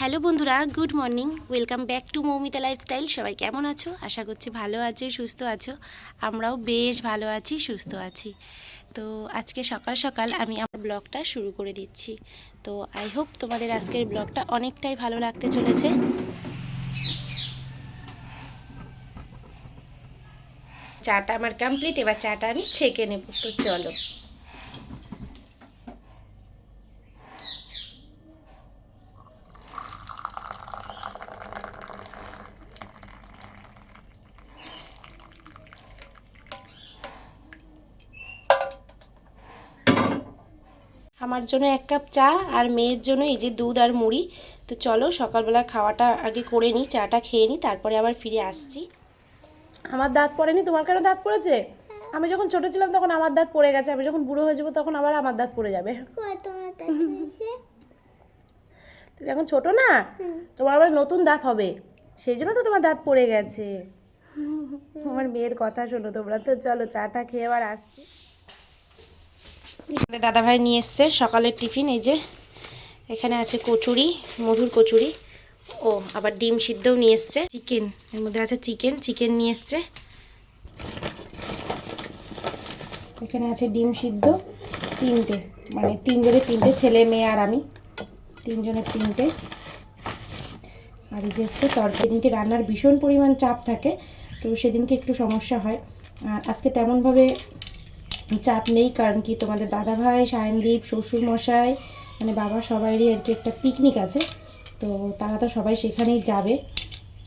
Hello বন্ধুরা, good morning. Welcome back to Moumita lifestyle. সবাই কেমন আছো? আশা করছি ভালো আছো, সুস্থ আছো। আমরাও বেশ ভালো আছি, সুস্থ আছি। তো আজকে সকাল সকাল আমি আমার ব্লগটা শুরু করে দিচ্ছি। তো আই হোপ তোমাদের আজকের ব্লগটা অনেকটাই ভালো লাগতে চলেছে। চাটা আমার কমপ্লিট, এবার চাটা আমি ছেঁকে নেব। তো চলো। আমার জন্য 1 কাপ চা আর মেয়ের জন্য এই যে দুধ আর মুড়ি। তো চলো সকালবেলা খাওয়াটা আগে করে নিই, চাটা খেয়ে নিই, তারপরে আবার ফিরে আসছি। আমার দাঁত পড়েনি, তোমার কেন দাঁত পড়েছে? আমি যখন ছোট ছিলাম তখন আমার দাঁত পড়ে গেছে, আমি যখন বুড়ো হয়ে যাবো তখন আবার আমার দাঁত পড়ে যাবে। তুমি এখন ছোট না, তোমার আবার নতুন দাঁত হবে, সেই জন্য তো তোমার দাঁত পড়ে গেছে। আমার মেয়ের কথা শোনো তোমরা। তো চলো চাটা খেয়ে আবার আসছি। দাদা ভাই নিয়ে এসছে সকালের টিফিন। এই যে এখানে আছে কচুরি, মধুর কচুরি। ও আবার ডিম সিদ্ধও নিয়ে এসছে, চিকেন এর মধ্যে আছে, চিকেন নিয়ে এসছে। এখানে আছে ডিম সিদ্ধ, তিনটে, মানে তিনজনের তিনটে, ছেলে মেয়ে আর আমি, তিনজনের তিনটে। আর এই যে হচ্ছে সেদিনকে রান্নার ভীষণ পরিমাণ চাপ থাকে, তো সেদিনকে একটু সমস্যা হয়। আর আজকে তেমনভাবে চাপ নেই, কারণ কি তোমাদের দাদাভাই, সায়নদীপ, শ্বশুরমশাই, মানে বাবা সবাইরই আর কি একটা পিকনিক আছে, তো তারা তো সবাই সেখানেই যাবে।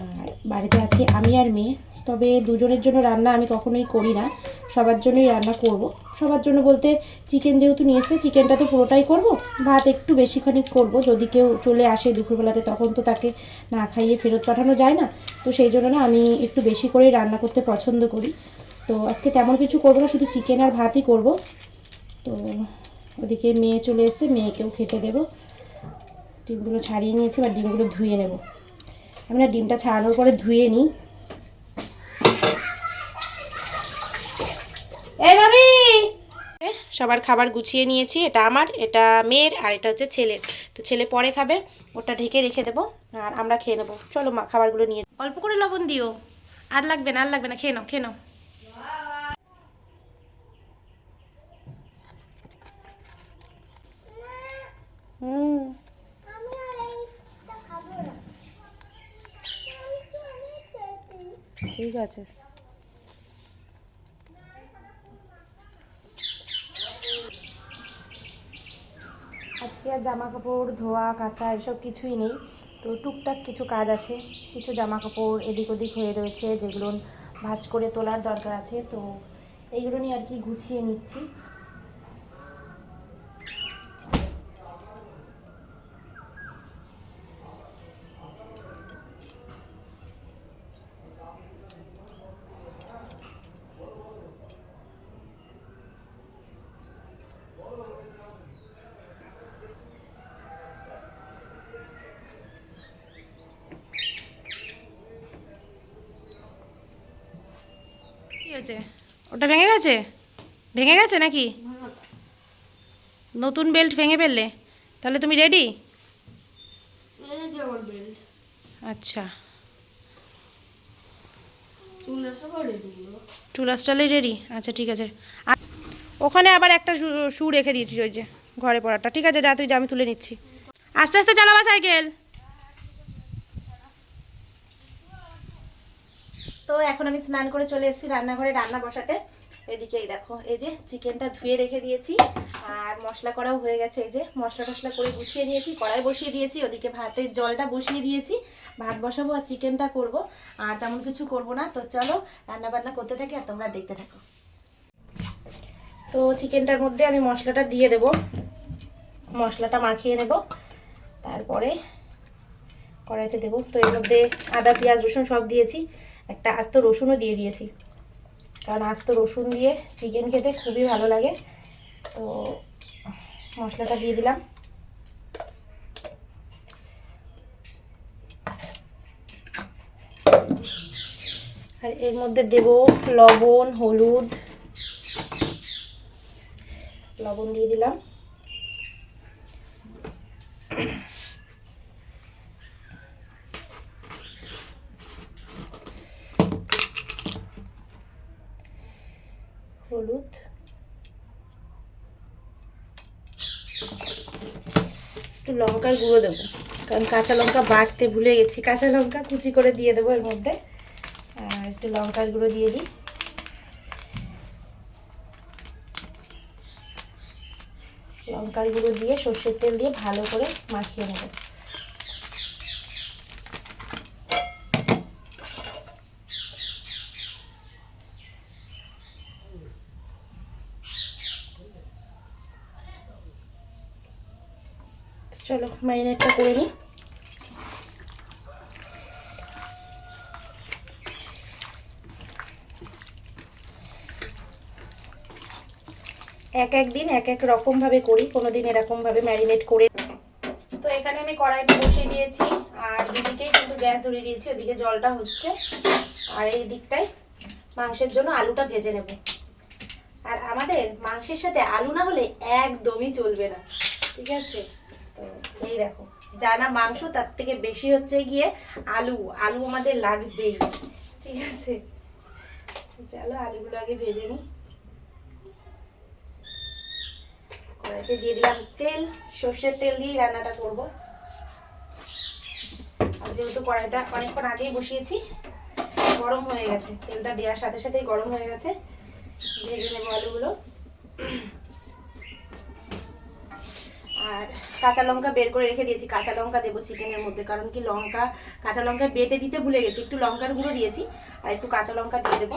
আর বাড়িতে আছি আমি আর মেয়ে। তবে দুজনের জন্য রান্না আমি কখনোই করি না, সবার জন্যই রান্না করব। সবার জন্য বলতে চিকেন যেহেতু নিয়ে এসেছে, চিকেনটা তো পুরোটাই করব, ভাত একটু বেশিখানি করব। যদি কেউ চলে আসে দুপুরবেলাতে তখন তো তাকে না খাইয়ে ফেরত পাঠানো যায় না, তো সেই জন্য না আমি একটু বেশি করেই রান্না করতে পছন্দ করি। তো আজকে তেমন কিছু করবো না, শুধু চিকেন আর ভাতই করব। তো ওদিকে মেয়ে চলে এসেছে, মেয়েকেও খেতে দেবো। ডিমগুলো ছাড়িয়ে নিয়েছি, বা ডিমগুলো ধুয়ে নেব। আমি না ডিমটা ছাড়ানোর পরে ধুয়ে নিই। এই ভাবি, সবার খাবার গুছিয়ে নিয়েছি। এটা আমার, এটা মেয়ের, আর এটা হচ্ছে ছেলের। তো ছেলে পরে খাবে, ওটা ঢেকে রেখে দেবো, আর আমরা খেয়ে নেবো। চলো মা খাবারগুলো নিয়ে, অল্প করে লবণ দিও, আর লাগবে না, আর লাগবে না, খেয়ে নাও খেয়ে নাও। হুম, ঠিক আছে। আজকে আর জামা কাপড় ধোয়া কাচা এসব কিছুই নেই, তো টুকটাক কিছু কাজ আছে। কিছু জামা কাপড় এদিক ওদিক হয়ে রয়েছে, যেগুলো ভাঁজ করে তোলার দরকার আছে, তো এইগুলো নিয়ে আর কি গুছিয়ে নিচ্ছি। কি হয়েছে? ওটা ভেঙে গেছে? ভেঙে গেছে নাকি? নতুন বেল্ট ভেঙে ফেললে? তাহলে তুমি রেডি? আচ্ছা, চুল আসটালেই রেডি? আচ্ছা ঠিক আছে। ওখানে আবার একটা শু রেখে দিয়েছিস, ওই যে ঘরে পড়াটা। ঠিক আছে, যা তুই যা, আমি তুলে নিচ্ছি। আস্তে আস্তে চালাবা সাইকেল। তো এখন আমি স্নান করে চলে এসেছি রান্নাঘরে রান্না বসাতে। এদিকে এই দেখো, এই যে চিকেনটা ধুয়ে রেখে দিয়েছি, আর মশলা করাও হয়ে গেছে। এই যে মশলা টশলা করে গুছিয়ে নিয়েছি, কড়াই বসিয়ে দিয়েছি। ওদিকে ভাতের জলটা বসিয়ে দিয়েছি, ভাত বসাবো আর চিকেনটা করব। আর তেমন কিছু করব না। তো চলো রান্না বান্না করতে থাকি আর তোমরা দেখতে থাকো। তো চিকেনটার মধ্যে আমি মশলাটা দিয়ে দেব, মশলাটা মাখিয়ে নেব, তারপরে কড়াইতে দেবো। তো এর মধ্যে আদা পেঁয়াজ রসুন সব দিয়েছি, একটা আস্ত রসুনও দিয়ে দিয়েছি, কারণ আস্ত রসুন দিয়ে চিকেন খেতে খুবই ভালো লাগে। তো মশলাটা দিয়ে দিলাম। আর এর মধ্যে দেব লবণ, হলুদ, লবণ দিয়ে দিলাম। হলুদ, একটু লঙ্কার গুঁড়ো দেবো, কারণ কাঁচা লঙ্কা বাটতে ভুলে গেছি। কাঁচা লঙ্কা কুচি করে দিয়ে দেবো এর মধ্যে, আর একটু লঙ্কার গুঁড়ো দিয়ে দিই। লঙ্কার গুঁড়ো দিয়ে সর্ষের তেল দিয়ে ভালো করে মাখিয়ে নেব। চলো ম্যারিনেটটা করে নিই। এক এক দিন এক এক রকমভাবে করি, কোনো দিন এরকমভাবে ম্যারিনেট করে। তো এখানে আমি কড়াইটা বসিয়ে দিয়েছি, আর দুদিকেই কিন্তু গ্যাস ধরিয়ে দিয়েছি। ওদিকে জলটা হচ্ছে, আর এই দিকটায় মাংসের জন্য আলুটা ভেজে নেব। আর আমাদের মাংসের সাথে আলু না হলে একদমই চলবে না, ঠিক আছে? তো এই দেখো, জানা মাংস তার থেকে বেশি হচ্ছে গিয়ে আলু। আলু আমাদের লাগবেই, ঠিক আছে? চলো আলুগুলো আগে ভেজে নিই। কড়াইতে দিয়ে দিলাম তেল, সর্ষের তেল দিয়ে রান্নাটা করব। আর যেহেতু কড়াইটা অনেকক্ষণ আগেই বসিয়েছি, গরম হয়ে গেছে, তেলটা দেওয়ার সাথে সাথেই গরম হয়ে গেছে। ভেজে নেবো আলুগুলো। আর কাঁচা লঙ্কা বের করে রেখে দিয়েছি, কাঁচা লঙ্কা দেবো চিকেনের মধ্যে, কারণ কি কাঁচা লঙ্কা বেটে দিতে ভুলে গেছি। একটু লঙ্কার গুঁড়ো দিয়েছি আর একটু কাঁচা লঙ্কা দিয়ে দেবো।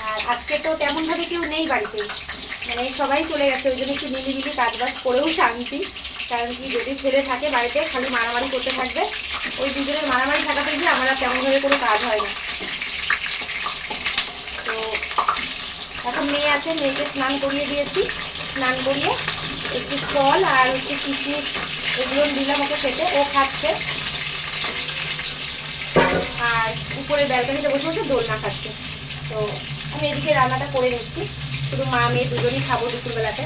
আর আজকে তো তেমনভাবে কেউ নেই বাড়িতে, মানে সবাই চলে গেছে, ওই জন্য একটু মিলিমিলি কাজবাজ করেও শান্তি। কারণ কি, যদি ছেলে থাকে বাড়িতে খালি মারামারি করতে থাকবে, ওই দুজনের মারামারি থাকাতে গিয়ে আমার তেমনভাবে কোনো কাজ হয় না। তো এখন মেয়ে আছে, মেয়েকে স্নান করিয়ে দিয়েছি। স্নান করিয়ে একটু ফল আর হচ্ছে কিশমিশ এগুলো দিলাম ওকে খেতে, ও খাচ্ছে। আর উপরে ব্যালকনিতে বসে বসে দোলনা খাচ্ছে। তো আমি এদিকে রান্নাটা করে নিচ্ছি, শুধু মা মেয়ে দুজনই খাবো দুপুরবেলাতে,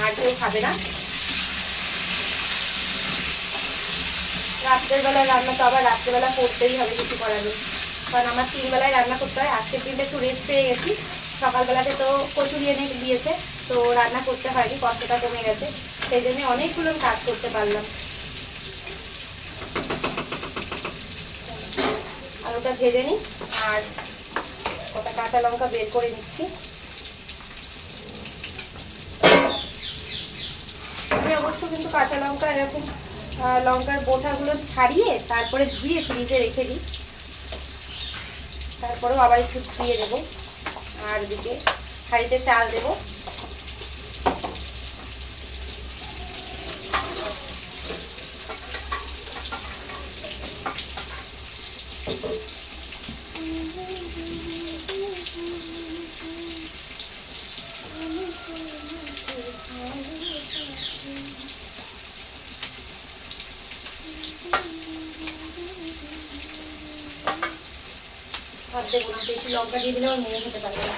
আর কেউ খাবে না। রাত্রের বেলায় রান্না তো আবার রাত্রেবেলা করতেই হবে, কিছু করার নেই, কারণ আমার 3 বেলায় রান্না করতে হয়। আজকের দিনটা একটু রেস্ট পেয়ে গেছি, সকালবেলাতে তো কচুরি এনে দিয়েছে, তো রান্না করতে হয়নি, কষ্টটা কমে গেছে, সেই জন্য অনেকগুলো কাজ করতে পারলাম। আলুটা ভেজে নিই, আর কটা কাঁচা লঙ্কা বের করে নিচ্ছি। আমি অবশ্য কিন্তু কাঁচা লঙ্কা এরকম লঙ্কার বোঁটাগুলো ছাড়িয়ে তারপরে ধুয়ে ফ্রিজে রেখে দিই, তারপরেও আবার একটু ধুয়ে দেবো। আর এদিকে হাঁড়িতে চাল দেবো। ভাত দেবো না, বেশি লঙ্কা দিয়ে দিলে ওর মেয়ে খেতে পারবে না।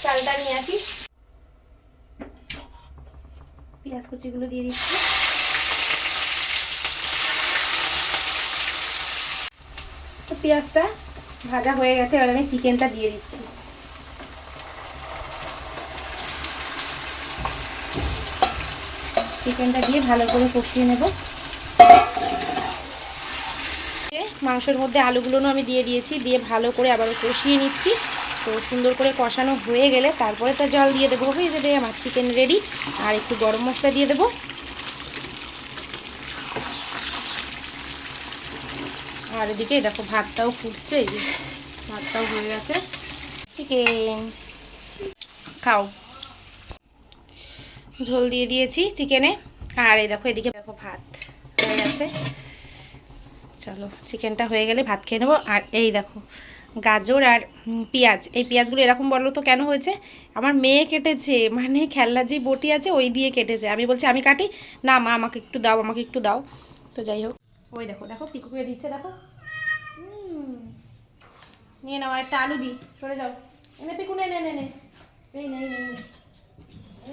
চালটা নিয়ে আসি, পেঁয়াজ কুচিগুলো দিয়ে দিচ্ছি। তো পেঁয়াজটা ভাজা হয়ে গেছে, এবার আমি চিকেনটা দিয়ে দিচ্ছি। চিকেনটা দিয়ে ভালো করে কষিয়ে নেব। মাংসের মধ্যে আলুগুলোও আমি দিয়ে দিয়েছি, দিয়ে ভালো করে আবার কষিয়ে নিচ্ছি। তো সুন্দর করে কষানো হয়ে গেলে তারপরে তো জল দিয়ে দেবো, হয়ে যাবে আমার চিকেন রেডি। আর একটু গরম মশলা দিয়ে দেবো। আর এদিকে দেখো ভাতটাও ফুটছে, এই যে ভাতটাও হয়ে গেছে। চিকেন খাও, ঝোল দিয়ে দিয়েছি চিকেনে। আর এই দেখো এদিকে দেখো ভাত হয়ে গেছে। চলো চিকেনটা হয়ে গেলে ভাত খেয়ে নেবো। আর এই দেখো গাজর আর পেঁয়াজ, এই পেঁয়াজগুলো এরকম বলো তো কেন হয়েছে? আমার মেয়ে কেটেছে, মানে খেলনার যে বটি আছে ওই দিয়ে কেটেছে। আমি বলছি আমি কাটি না, মা আমাকে একটু দাও, আমাকে একটু দাও। তো যাই হোক, ওই দেখো দেখো পিকুকে দিচ্ছে, দেখো নিয়ে নাও। একটা আলু দিই, সরে যাও, এনে পিকু নে নে নে নে, এই নেই নেই,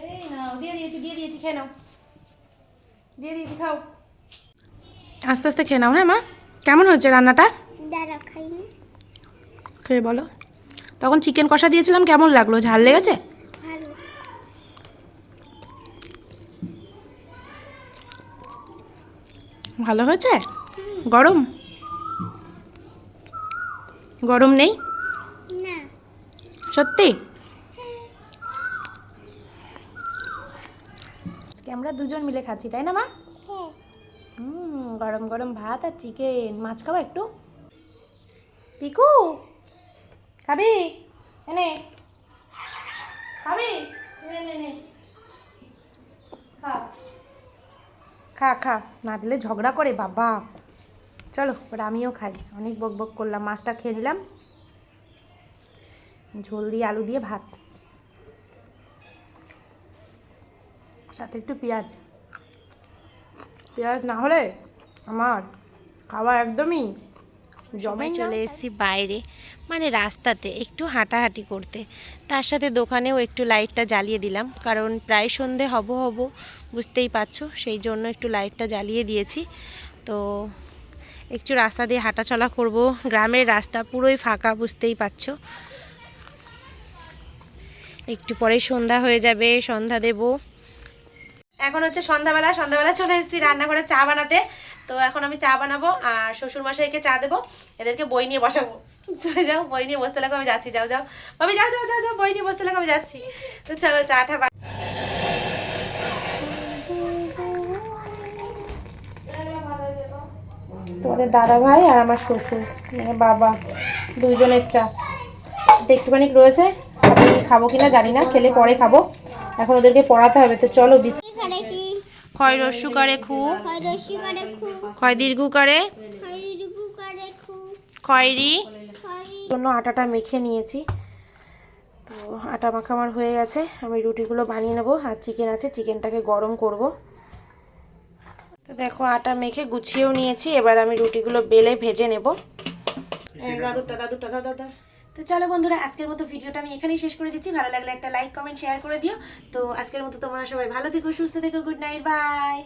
এই নাও, দিয়ে দিয়েছি, খেয়ে নাও। দিয়ে দিয়েছি, খাও। আস্তে আস্তে খেয়ে নাও। হ্যাঁ মা, কেমন হয়েছে রান্নাটা? দাঁড়া খাইনি। খেয়ে বলো। তখন চিকেন কষা দিয়েছিলাম, কেমন লাগলো? ঝাল লেগেছে? ভালো। ভালো হয়েছে? গরম গরম নেই না। সত্যি? আজকে আমরা দুজন মিলে খাচ্ছি, তাই না মা? হ্যাঁ। গরম গরম ভাত আর চিকেন। মাছ খাবো একটু? পিকু খাবি? এনে খাবি? নে নে নে, খা খা খা। না দিলে ঝগড়া করে বাবা। চলো এবার আমিও খাই, অনেক বক বক করলাম। মাছটা খেয়ে নিলাম, ঝোল দিয়ে আলু দিয়ে ভাত, সাথে একটু পেঁয়াজ। পেঁয়াজ না হলে আমার খাওয়া একদমই জমে। চলে এসেছি বাইরে, মানে রাস্তাতে একটু হাঁটাহাঁটি করতে। তার সাথে দোকানেও একটু লাইটটা জ্বালিয়ে দিলাম, কারণ প্রায় সন্ধে হব বুঝতেই পারছো, সেই জন্য একটু লাইটটা জ্বালিয়ে দিয়েছি। তো একটু রাস্তা দিয়ে হাঁটাচলা করব। গ্রামের রাস্তা পুরোই ফাঁকা, বুঝতেই পারছো। একটু পরে সন্ধ্যা হয়ে যাবে, সন্ধ্যা দেব। এখন হচ্ছে সন্ধ্যাবেলা চলে এসেছি রান্নাঘরে চা বানাতে। তো এখন আমি চা বানাবো আর শ্বশুরমশাইকে চা দেবো, এদেরকে বই নিয়ে বসাবো। চলে যাও, বই নিয়ে বসতে লাগো, আমি যাচ্ছি। যাও যাও ভাবি, যাও যাও যাও যাও, বই নিয়ে বসতে লাগো, আমি যাচ্ছি। তো চলো চাটা তোমাদের দাদা ভাই আর আমার শ্বশুর মানে বাবা, দুইজনের চা। তো একটুখানি রয়েছে, আমি খাবো কিনা জানি না, খেলে পরে খাবো। এখন ওদেরকে পড়াতে হবে, তো চলো। ক্ষয় রস্যু করে খু, ক্ষয় দীর্ঘ করে খয়রি। জন্য আটাটা মেখে নিয়েছি। তো আটা মাখা আমার হয়ে গেছে, আমি রুটিগুলো বানিয়ে নেবো। আর চিকেন আছে, চিকেনটাকে গরম করব। তো দেখো আটা মেখে গুছিয়েও নিয়েছি, এবার আমি রুটিগুলো বেলে ভেজে নেব। দাদুরটা। তো চলো বন্ধুরা, আজকের মতো ভিডিওটা আমি এখানেই শেষ করে দিচ্ছি। ভালো লাগলে একটা লাইক কমেন্ট শেয়ার করে দিও। তো আজকের মতো তোমরা সবাই ভালো থেকো, সুস্থ থেকো, গুড নাইট, বাই।